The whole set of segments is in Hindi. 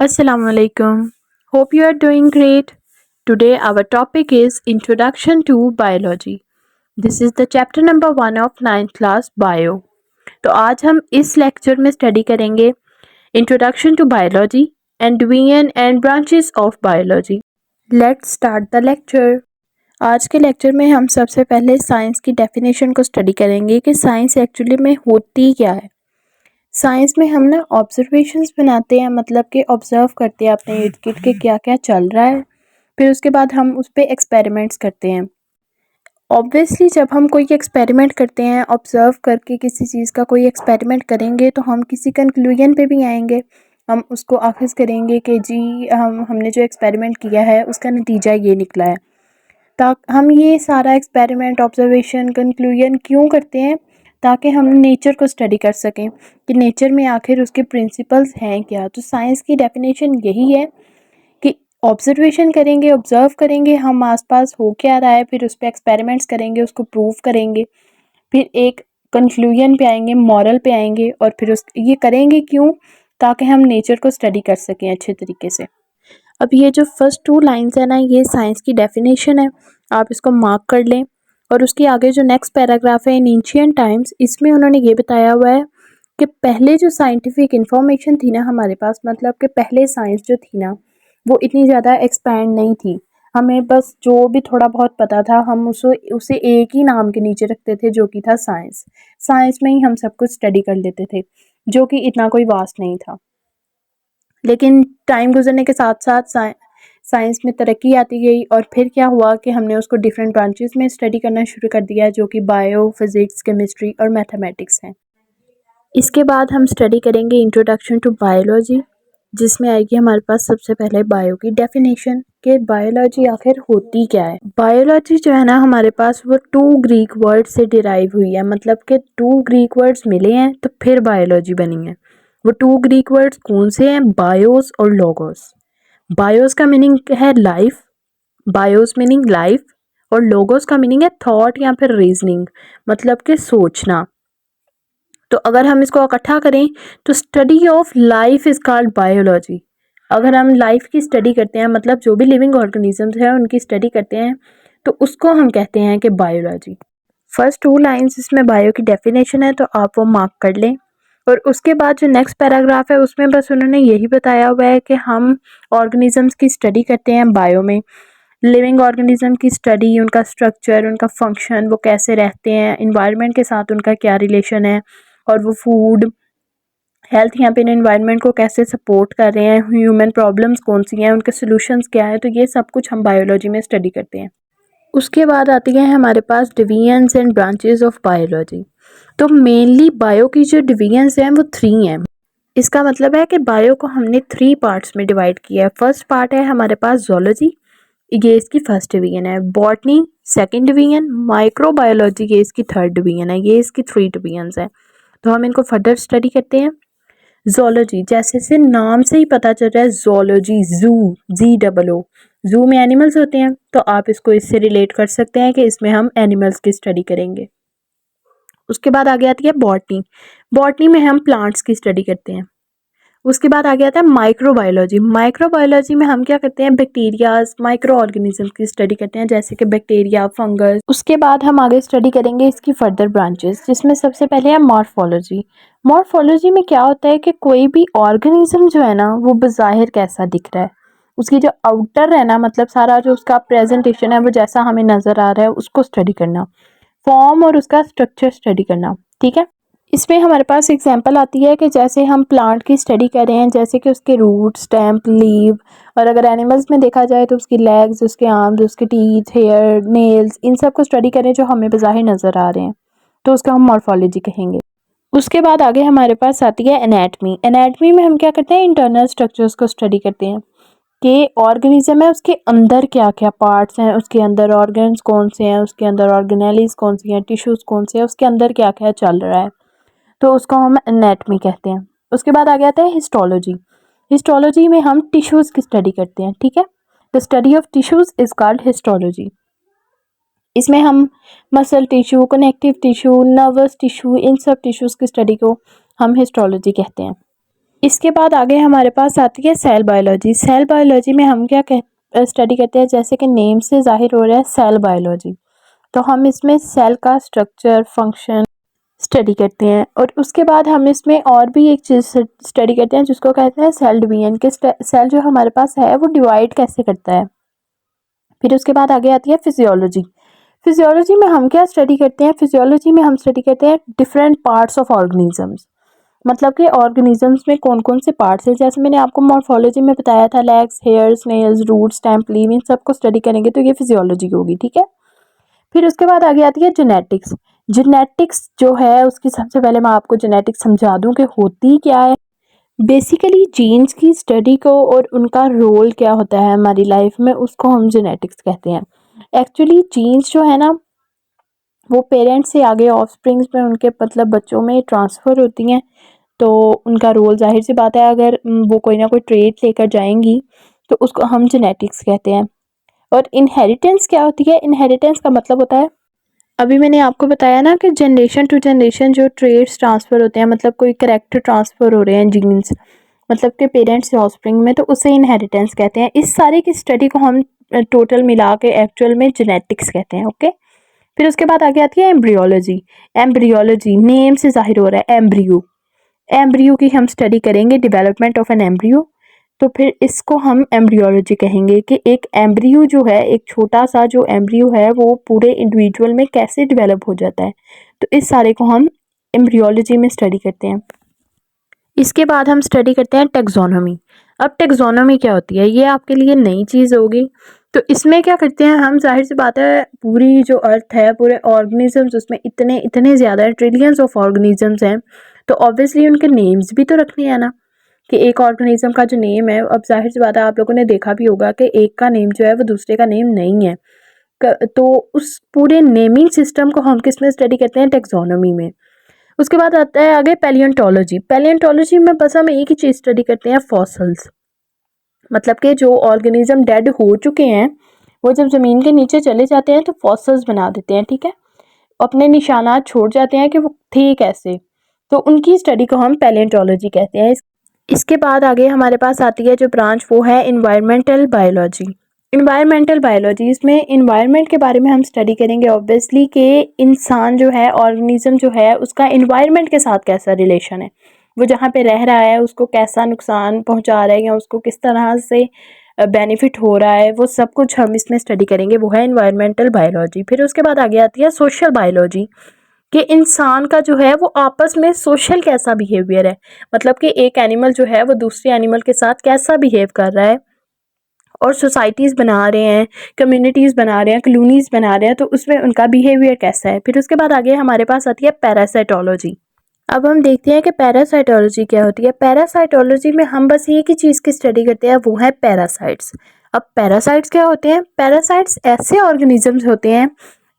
Assalamu alaikum. Hope you are doing great. Today our topic is Introduction to Biology. This is the chapter number 1 of 9th class Bio. तो आज हम इस लेक्चर में स्टडी करेंगे Introduction to Biology and Division and Branches of Biology. Let's start the lecture. आज के लेक्चर में हम सबसे पहले साइंस की डेफिनेशन को स्टडी करेंगे कि साइंस एक्चुअली में होती क्या है। साइंस में हम ना ऑब्जर्वेशंस बनाते हैं, मतलब कि ऑब्जर्व करते हैं अपने इर्द गिर्द के क्या क्या चल रहा है, फिर उसके बाद हम उस पर एक्सपेरिमेंट्स करते हैं। ऑब्वियसली जब हम कोई एक्सपेरिमेंट करते हैं, ऑब्जर्व करके किसी चीज़ का कोई एक्सपेरिमेंट करेंगे तो हम किसी कंक्लूजन पे भी आएंगे। हम उसको आखिर करेंगे कि जी हमने जो एक्सपेरिमेंट किया है उसका नतीजा ये निकला है। हम ये सारा एक्सपेरिमेंट, ऑब्जर्वेशन, कंक्लूजन क्यों करते हैं? ताकि हम नेचर को स्टडी कर सकें कि नेचर में आखिर उसके प्रिंसिपल्स हैं क्या। तो साइंस की डेफिनेशन यही है कि ऑब्जर्वेशन करेंगे, ऑब्जर्व करेंगे हम आसपास हो क्या रहा है, फिर उस पर एक्सपेरिमेंट्स करेंगे, उसको प्रूव करेंगे, फिर एक कंक्लूजन पे आएंगे, मॉरल पे आएंगे, और फिर ये करेंगे क्यों? ताकि हम नेचर को स्टडी कर सकें अच्छे तरीके से। अब ये जो फर्स्ट 2 लाइन्स है ना, ये साइंस की डेफिनेशन है, आप इसको मार्क कर लें। और उसके आगे जो नेक्स्ट पैराग्राफ है, इन एंशिएंट टाइम्स, इसमें उन्होंने ये बताया हुआ है कि पहले जो साइंटिफिक इंफॉर्मेशन थी ना हमारे पास, मतलब कि पहले साइंस जो थी ना वो इतनी ज़्यादा एक्सपैंड नहीं थी। हमें बस जो भी थोड़ा बहुत पता था हम उसे एक ही नाम के नीचे रखते थे, जो कि था साइंस। साइंस में ही हम सब कुछ स्टडी कर लेते थे, जो कि इतना कोई वास्ट नहीं था। लेकिन टाइम गुजरने के साथ साथ साइंस में तरक्की आती गई, और फिर क्या हुआ कि हमने उसको डिफरेंट ब्रांचेस में स्टडी करना शुरू कर दिया, जो कि बायो, फिजिक्स, केमिस्ट्री और मैथमेटिक्स हैं। इसके बाद हम स्टडी करेंगे इंट्रोडक्शन टू बायोलॉजी, जिसमें आएगी हमारे पास सबसे पहले बायो की डेफिनेशन कि बायोलॉजी आखिर होती क्या है। बायोलॉजी जो है ना हमारे पास, वो 2 ग्रीक वर्ड से डिराइव हुई है, मतलब कि 2 ग्रीक वर्ड्स मिले हैं तो फिर बायोलॉजी बनी है। वो 2 ग्रीक वर्ड्स कौन से हैं? बायोस और लोगोस। बायोस का मीनिंग है लाइफ, बायोस मीनिंग लाइफ, और लोगोस का मीनिंग है थॉट या फिर रीजनिंग, मतलब कि सोचना। तो अगर हम इसको इकट्ठा करें तो study of life is called biology. अगर हम लाइफ की स्टडी करते हैं, मतलब जो भी लिविंग ऑर्गेनिजम्स हैं उनकी स्टडी करते हैं, तो उसको हम कहते हैं कि बायोलॉजी। फर्स्ट 2 लाइंस इसमें बायो की डेफिनेशन है, तो आप वो मार्क कर लें। और उसके बाद जो नेक्स्ट पैराग्राफ है उसमें बस उन्होंने यही बताया हुआ है कि हम ऑर्गेनिजम्स की स्टडी करते हैं बायो में। लिविंग ऑर्गेनिज्म की स्टडी, उनका स्ट्रक्चर, उनका फंक्शन, वो कैसे रहते हैं, इन्वायरमेंट के साथ उनका क्या रिलेशन है, और वो फूड, हेल्थ या फिर एनवायरनमेंट को कैसे सपोर्ट कर रहे हैं, ह्यूमन प्रॉब्लम्स कौन सी हैं, उनके सॉल्यूशंस क्या है। तो ये सब कुछ हम बायोलॉजी में स्टडी करते हैं। उसके बाद आती है हमारे पास divisions and branches of biology. तो मेनली बायो की जो डिवीजन्स हैं वो 3 हैं। इसका मतलब है कि बायो को हमने 3 पार्ट्स में डिवाइड किया है। फर्स्ट पार्ट है हमारे पास जोलॉजी, ये इसकी फर्स्ट डिवीजन है। बॉटनी सेकंड डिवीजन, माइक्रोबायोलॉजी ये इसकी थर्ड डिवीजन है। ये इसकी 3 डिवीजन्स हैं। तो हम इनको फर्दर स्टडी करते हैं। जोलॉजी, जैसे से नाम से ही पता चल रहा है, जोलॉजी, जू, ZOO, जू में एनिमल्स होते हैं, तो आप इसको इससे रिलेट कर सकते हैं कि इसमें हम एनिमल्स की स्टडी करेंगे। उसके बाद आगे आती है बॉटनी। बॉटनी में हम प्लांट्स की स्टडी करते हैं। उसके बाद आगे आता है माइक्रोबायोलॉजी। माइक्रोबायोलॉजी में हम क्या करते हैं? बैक्टीरियाज, माइक्रो ऑर्गेनिज्म की स्टडी करते हैं, जैसे कि बैक्टीरिया, फंगस। उसके बाद हम आगे स्टडी करेंगे इसकी फर्दर ब्रांचेस, जिसमें सबसे पहले है मॉर्फोलॉजी। मॉर्फोलॉजी में क्या होता है कि कोई भी ऑर्गेनिज्म जो है ना वो बज़ाहिर कैसा दिख रहा है, उसकी जो आउटर है ना, मतलब सारा जो उसका प्रेजेंटेशन है वो जैसा हमें नज़र आ रहा है उसको स्टडी करना, फॉर्म और उसका स्ट्रक्चर स्टडी करना। ठीक है, इसमें हमारे पास एग्जांपल आती है कि जैसे हम प्लांट की स्टडी कर रहे हैं, जैसे कि उसके रूट, स्टेम, लीव, और अगर एनिमल्स में देखा जाए तो उसकी लेग्स, उसके आर्म्स, उसके टीथ, हेयर, नेल्स, इन सब को स्टडी करें जो हमें बज़ाहिर नज़र आ रहे हैं, तो उसका हम मॉर्फोलॉजी कहेंगे। उसके बाद आगे हमारे पास आती है एनाटमी। एनाटमी में हम क्या करते हैं? इंटरनल स्ट्रक्चर्स को स्टडी करते हैं कि ऑर्गेनिज्म है उसके अंदर क्या क्या पार्ट्स हैं, उसके अंदर ऑर्गन्स कौन से हैं, उसके अंदर ऑर्गेनेलीज कौन सी हैं, टिश्यूज़ कौन से हैं, उसके अंदर क्या क्या चल रहा है, तो उसको हम एनाटमी कहते हैं। उसके बाद आ जाता है हिस्टोलॉजी। हिस्टोलॉजी में हम टिश्यूज़ की स्टडी करते हैं। ठीक है, the study of tissues is called histology. इसमें हम muscle tissue, connective tissue, nervous tissue, इन सब टिश्यूज़ की स्टडी को हम हिस्टोलॉजी कहते हैं। इसके बाद आगे हमारे पास आती है सेल बायोलॉजी। सेल बायोलॉजी में हम क्या स्टडी करते हैं, जैसे कि नेम से जाहिर हो रहा है सेल बायोलॉजी, तो हम इसमें सेल का स्ट्रक्चर, फंक्शन स्टडी करते हैं। और उसके बाद हम इसमें और भी एक चीज़ स्टडी करते हैं जिसको कहते हैं सेल डिवीजन, के सेल जो हमारे पास है वो डिवाइड कैसे करता है। फिर उसके बाद आगे आती है फिजियोलॉजी। फिजियोलॉजी में हम क्या स्टडी करते हैं, फिजियोलॉजी में हम स्टडी करते हैं डिफरेंट पार्ट्स ऑफ ऑर्गेनिजम्स, मतलब कि ऑर्गेनिजम्स में कौन कौन से पार्ट्स हैं। जैसे मैंने आपको मॉर्फोलॉजी में बताया था, legs, hairs, nails, roots, stem, leaf, इन सबको स्टडी करेंगे तो ये फिजियोलॉजी होगी, ठीक है। फिर उसके बाद आगे आती है जेनेटिक्स। जेनेटिक्स जो है उसकी सबसे पहले मैं आपको जेनेटिक्स समझा दूं कि होती क्या है। बेसिकली जीन्स की स्टडी को और उनका रोल क्या होता है हमारी लाइफ में, उसको हम जेनेटिक्स कहते हैं। एक्चुअली जीन्स जो है ना वो पेरेंट्स से आगे ऑफस्प्रिंग्स में, उनके मतलब बच्चों में ट्रांसफ़र होती हैं। तो उनका रोल जाहिर सी बात है, अगर वो कोई ना कोई ट्रेट लेकर जाएंगी तो उसको हम जेनेटिक्स कहते हैं। और इनहेरिटेंस क्या होती है, इनहेरिटेंस का मतलब होता है, अभी मैंने आपको बताया ना कि जनरेशन टू जनरेशन जो ट्रेड्स ट्रांसफ़र होते हैं, मतलब कोई कैरेक्टर ट्रांसफ़र हो रहे हैं जीन्स, मतलब कि पेरेंट्स से ऑफस्प्रिंग में, तो उसे इनहेरिटेंस कहते हैं। इस सारे की स्टडी को हम टोटल मिला के एक्चुअल में जेनेटिक्स कहते हैं, ओके। फिर उसके बाद आगे आती है एम्ब्रियोलॉजी। एम्ब्रियोलॉजी नेम से जाहिर हो रहा है एम्ब्रियो, एम्ब्रियो की हम स्टडी करेंगे, डेवलपमेंट ऑफ एन एम्ब्रियो। तो फिर इसको हम एम्ब्रियोलॉजी कहेंगे कि एक एम्ब्रियो जो है, एक छोटा सा जो एम्ब्रियो है वो पूरे इंडिविजुअल में कैसे डेवलप हो जाता है। तो इस सारे को हम एम्ब्रियोलॉजी में स्टडी करते हैं। इसके बाद हम स्टडी करते हैं टेक्सोनोमी। अब टेक्सोनोमी क्या होती है, ये आपके लिए नई चीज़ होगी। तो इसमें क्या करते हैं हम, जाहिर सी बात है पूरी जो अर्थ है, पूरे ऑर्गेनिजम्स उसमें इतने इतने ज़्यादा है, ट्रिलियंस ऑफ ऑर्गेनिजम्स हैं, तो ऑब्वियसली उनके नेम्स भी तो रखने हैं ना, कि एक ऑर्गेनिज्म का जो नेम है, अब जाहिर सी बात है आप लोगों ने देखा भी होगा कि एक का नेम जो है वो दूसरे का नेम नहीं है। तो उस पूरे नेमिंग सिस्टम को हम किस में स्टडी करते हैं, टेक्सोनोमी में। उसके बाद आता है आगे पैलियोंटोलॉजी। पैलियोंटोलॉजी में बस हम एक ही चीज़ स्टडी करते हैं, फॉसल्स, मतलब कि जो ऑर्गेनिज्म डेड हो चुके हैं वो जब ज़मीन के नीचे चले जाते हैं तो फॉसल्स बना देते हैं, ठीक है, अपने निशानात छोड़ जाते हैं कि वो थे कैसे, तो उनकी स्टडी को हम पैलियोंटोलॉजी कहते हैं। इसके बाद आगे हमारे पास आती है जो ब्रांच, वो है इन्वायरमेंटल बायोलॉजी। इन्वायरमेंटल बायोलॉजी, इसमें इन्वायरमेंट के बारे में हम स्टडी करेंगे ऑब्वियसली कि इंसान जो है, ऑर्गेनिज्म जो है, उसका इन्वायरमेंट के साथ कैसा रिलेशन है, वो जहाँ पे रह रहा है उसको कैसा नुकसान पहुँचा रहा है या उसको किस तरह से बेनिफिट हो रहा है, वो सब कुछ हम इसमें स्टडी करेंगे, वो है इन्वायरमेंटल बायोलॉजी। फिर उसके बाद आगे आती है सोशल बायोलॉजी, कि इंसान का जो है वो आपस में सोशल कैसा बिहेवियर है, मतलब कि एक एनिमल जो है वो दूसरे एनिमल के साथ कैसा बिहेव कर रहा है, और सोसाइटीज़ बना रहे हैं, कम्युनिटीज़ बना रहे हैं, कॉलोनीज़ बना रहे हैं, तो उसमें उनका बिहेवियर कैसा है। फिर उसके बाद आगे हमारे पास आती है पैरासाइटोलॉजी। अब हम देखते हैं कि पैरासाइटोलॉजी क्या होती है। पैरासाइटोलॉजी में हम बस एक ही चीज़ की स्टडी करते हैं, वो है पैरासाइट्स। अब पैरासाइट्स क्या होते हैं, पैरासाइट्स ऐसे ऑर्गेनिजम्स होते हैं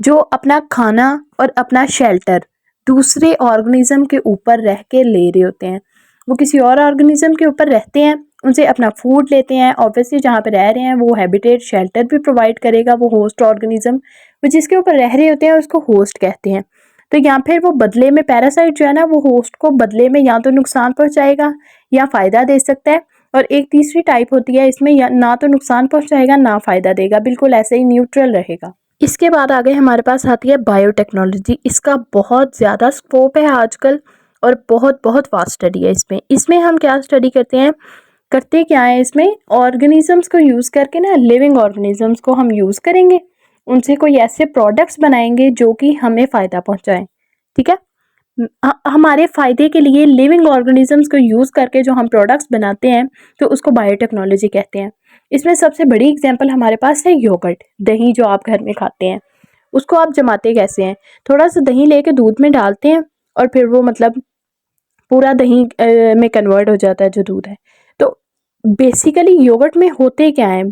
जो अपना खाना और अपना शेल्टर दूसरे ऑर्गेनिज्म के ऊपर रह के ले रहे होते हैं। वो किसी और ऑर्गेनिज्म के ऊपर रहते हैं, उनसे अपना फूड लेते हैं, ऑब्वियसली जहाँ पे रह रहे हैं वो हैबिटेट, शेल्टर भी प्रोवाइड करेगा वो होस्ट ऑर्गेनिज्म, वो जिसके ऊपर रह रहे होते हैं उसको होस्ट कहते हैं। तो या फिर वो बदले में, पैरासाइट जो है ना वो होस्ट को बदले में या तो नुकसान पहुँचाएगा या फ़ायदा दे सकता है। और एक तीसरी टाइप होती है इसमें, या ना तो नुकसान पहुँचाएगा ना फ़ायदा देगा, बिल्कुल ऐसे ही न्यूट्रल रहेगा। इसके बाद आगे हमारे पास आती है बायोटेक्नोलॉजी। इसका बहुत ज़्यादा स्कोप है आजकल और बहुत बहुत वास्ट स्टडी है इसमें। इसमें हम क्या स्टडी करते हैं, करते क्या है इसमें, ऑर्गेनिजम्स को यूज़ करके ना, लिविंग ऑर्गेनिजम्स को हम यूज़ करेंगे, उनसे कोई ऐसे प्रोडक्ट्स बनाएंगे जो कि हमें फ़ायदा पहुंचाएं, ठीक है। हमारे फ़ायदे के लिए लिविंग ऑर्गेनिजम्स को यूज़ करके जो हम प्रोडक्ट्स बनाते हैं तो उसको बायोटेक्नोलॉजी कहते हैं। इसमें सबसे बड़ी एग्जांपल हमारे पास है योगर्ट, दही जो आप घर में खाते हैं। उसको आप जमाते कैसे हैं, थोड़ा सा दही लेके दूध में डालते हैं और फिर वो मतलब पूरा दही में कन्वर्ट हो जाता है जो दूध है। तो बेसिकली योगर्ट में होते क्या है,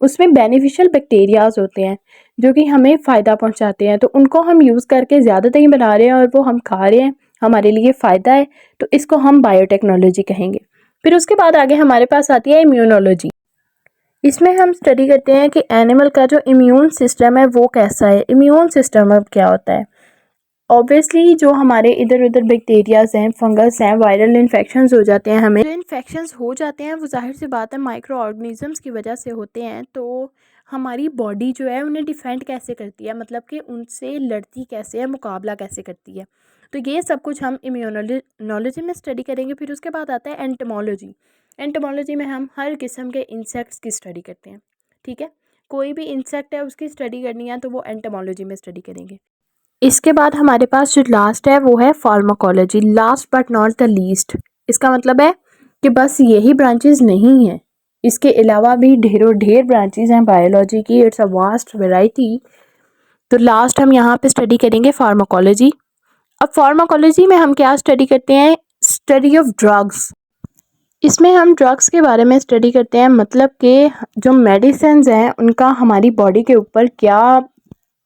उसमें बेनिफिशियल बैक्टीरियाज होते हैं जो कि हमें फ़ायदा पहुंचाते हैं, तो उनको हम यूज़ करके ज़्यादा दही बना रहे हैं और वो हम खा रहे हैं, हमारे लिए फ़ायदा है, तो इसको हम बायोटेक्नोलॉजी कहेंगे। फिर उसके बाद आगे हमारे पास आती है इम्यूनोलॉजी। इसमें हम स्टडी करते हैं कि एनिमल का जो इम्यून सिस्टम है वो कैसा है। इम्यून सिस्टम अब क्या होता है, ऑब्वियसली जो हमारे इधर उधर बैक्टीरियाज हैं, फंगस हैं, वायरल इन्फेक्शंस हो जाते हैं, हमें जो इन्फेक्शंस हो जाते हैं वो जाहिर सी बात है माइक्रो ऑर्गेनिजम्स की वजह से होते हैं। तो हमारी बॉडी जो है उन्हें डिफेंड कैसे करती है, मतलब कि उनसे लड़ती कैसे है, मुकाबला कैसे करती है। तो ये सब कुछ हम इम्यूनोलॉजी में स्टडी करेंगे। फिर उसके बाद आता है एंटोमोलॉजी। एंटोमोलॉजी में हम हर किस्म के इंसेक्ट्स की स्टडी करते हैं। ठीक है, कोई भी इंसेक्ट है उसकी स्टडी करनी है तो वो एंटोमोलॉजी में स्टडी करेंगे। इसके बाद हमारे पास जो लास्ट है वो है pharmacology, last but not the least. इसका मतलब है कि बस यही ब्रांचेस नहीं हैं, इसके अलावा भी ढेरों ढेर ब्रांचेस हैं बायोलॉजी की। It's a vast variety. तो लास्ट हम यहाँ पे स्टडी करेंगे फार्माकोलॉजी। अब फार्माकोलॉजी में हम क्या स्टडी करते हैं? Study of drugs. इसमें हम ड्रग्स के बारे में स्टडी करते हैं, मतलब कि जो मेडिसिन्स हैं उनका हमारी बॉडी के ऊपर क्या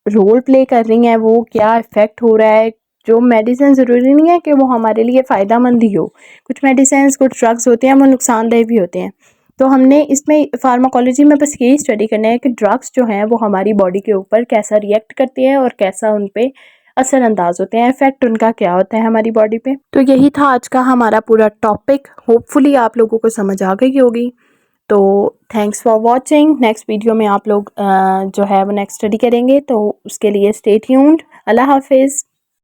रोल प्ले कर रही हैं, वो क्या इफ़ेक्ट हो रहा है। जो मेडिसिन ज़रूरी नहीं है कि वो हमारे लिए फ़ायदा मंद ही हो, कुछ मेडिसिन कुछ ड्रग्स होते हैं वो नुकसानदेह भी होते हैं। तो हमने इसमें फार्माकोलॉजी में बस यही स्टडी करना है कि ड्रग्स जो हैं वो हमारी बॉडी के ऊपर कैसा रिएक्ट करते हैं और कैसा उन पे असरअंदाज होते हैं, इफ़ेक्ट उनका क्या होता है हमारी बॉडी पे। तो यही था आज का हमारा पूरा टॉपिक। होपफुली आप लोगों को समझ आ गई होगी। तो thanks for watching. Next video में आप लोग जो है वो नेक्स्ट स्टडी करेंगे, तो उसके लिए स्टे ट्यून्ड। अल्लाह हाफिज़।